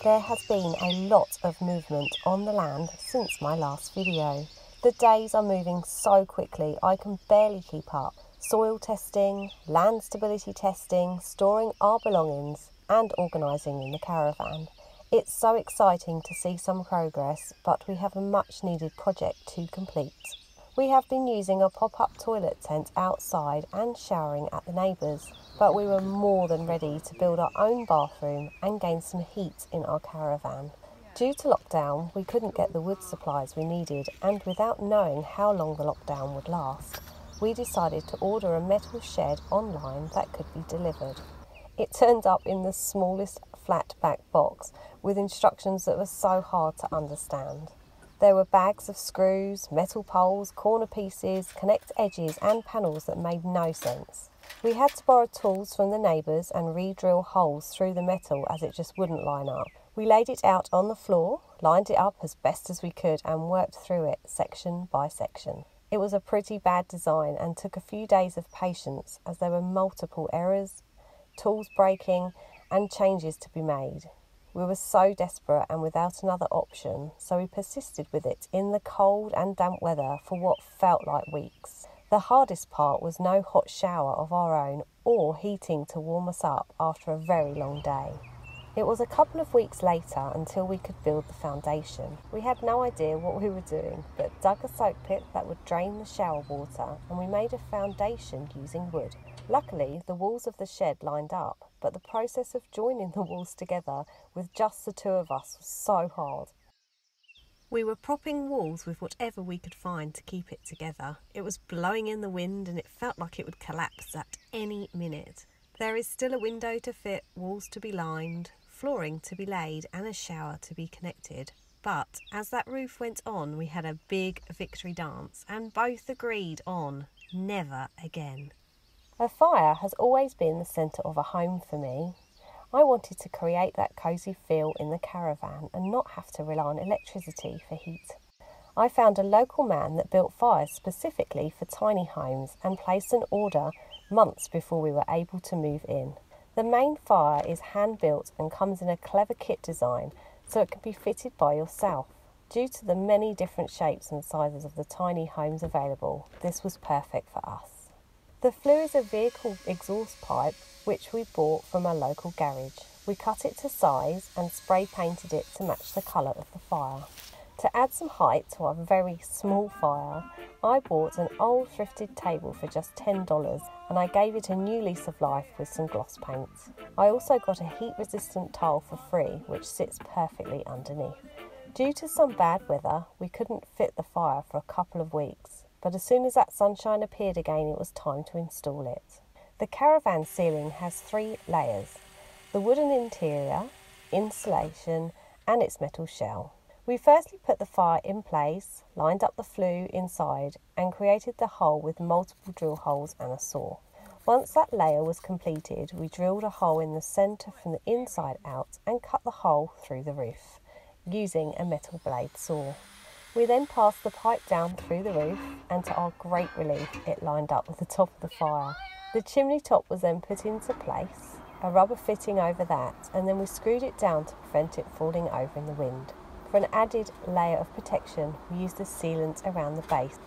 There has been a lot of movement on the land since my last video. The days are moving so quickly I can barely keep up. Soil testing, land stability testing, storing our belongings and organising in the caravan. It's so exciting to see some progress, but we have a much needed project to complete. We have been using a pop-up toilet tent outside and showering at the neighbours, but we were more than ready to build our own bathroom and gain some heat in our caravan. Due to lockdown, we couldn't get the wood supplies we needed, and without knowing how long the lockdown would last, we decided to order a metal shed online that could be delivered. It turned up in the smallest flat-back box with instructions that were so hard to understand. There were bags of screws, metal poles, corner pieces, connect edges and panels that made no sense. We had to borrow tools from the neighbours and re-drill holes through the metal as it just wouldn't line up. We laid it out on the floor, lined it up as best as we could and worked through it section by section. It was a pretty bad design and took a few days of patience as there were multiple errors, tools breaking and changes to be made. We were so desperate and without another option, so we persisted with it in the cold and damp weather for what felt like weeks. The hardest part was no hot shower of our own or heating to warm us up after a very long day. It was a couple of weeks later until we could build the foundation. We had no idea what we were doing, but dug a soak pit that would drain the shower water, and we made a foundation using wood. Luckily, the walls of the shed lined up, but the process of joining the walls together with just the two of us was so hard. We were propping walls with whatever we could find to keep it together. It was blowing in the wind and it felt like it would collapse at any minute. There is still a window to fit, walls to be lined, flooring to be laid and a shower to be connected. But as that roof went on, we had a big victory dance and both agreed on never again. A fire has always been the centre of a home for me. I wanted to create that cosy feel in the caravan and not have to rely on electricity for heat. I found a local man that built fires specifically for tiny homes and placed an order months before we were able to move in. The main fire is hand-built and comes in a clever kit design so it can be fitted by yourself. Due to the many different shapes and sizes of the tiny homes available, this was perfect for us. The flue is a vehicle exhaust pipe which we bought from a local garage. We cut it to size and spray painted it to match the colour of the fire. To add some height to our very small fire, I bought an old thrifted table for just $10 and I gave it a new lease of life with some gloss paint. I also got a heat resistant tile for free which sits perfectly underneath. Due to some bad weather, we couldn't fit the fire for a couple of weeks. But as soon as that sunshine appeared again, it was time to install it. The caravan ceiling has 3 layers: the wooden interior, insulation and its metal shell. We firstly put the fire in place, lined up the flue inside and created the hole with multiple drill holes and a saw. Once that layer was completed, we drilled a hole in the centre from the inside out and cut the hole through the roof using a metal blade saw. We then passed the pipe down through the roof and to our great relief it lined up with the top of the fire. The chimney top was then put into place, a rubber fitting over that, and then we screwed it down to prevent it falling over in the wind. For an added layer of protection we used a sealant around the base.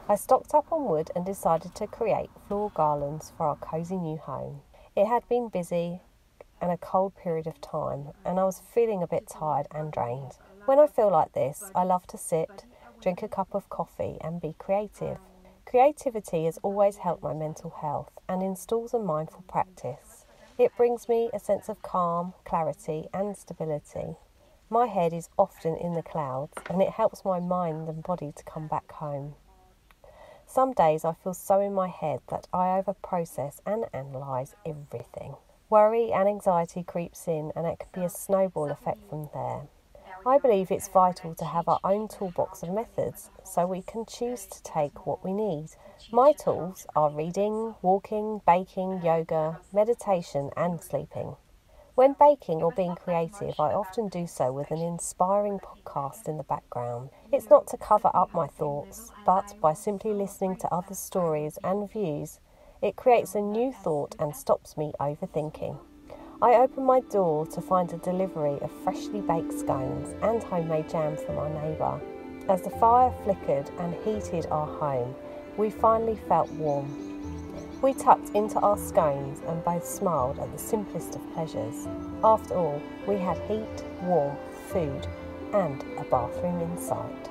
I stocked up on wood and decided to create floral garlands for our cosy new home. It had been busy and a cold period of time and I was feeling a bit tired and drained. When I feel like this, I love to sit, drink a cup of coffee and be creative. Creativity has always helped my mental health and installs a mindful practice. It brings me a sense of calm, clarity and stability. My head is often in the clouds and it helps my mind and body to come back home. Some days I feel so in my head that I over-process and analyse everything. Worry and anxiety creeps in and it can be a snowball effect from there. I believe it's vital to have our own toolbox of methods so we can choose to take what we need. My tools are reading, walking, baking, yoga, meditation and sleeping. When baking or being creative, I often do so with an inspiring podcast in the background. It's not to cover up my thoughts, but by simply listening to other stories and views, it creates a new thought and stops me overthinking. I opened my door to find a delivery of freshly baked scones and homemade jam from our neighbour. As the fire flickered and heated our home, we finally felt warm. We tucked into our scones and both smiled at the simplest of pleasures. After all, we had heat, warmth, food and a bathroom in sight.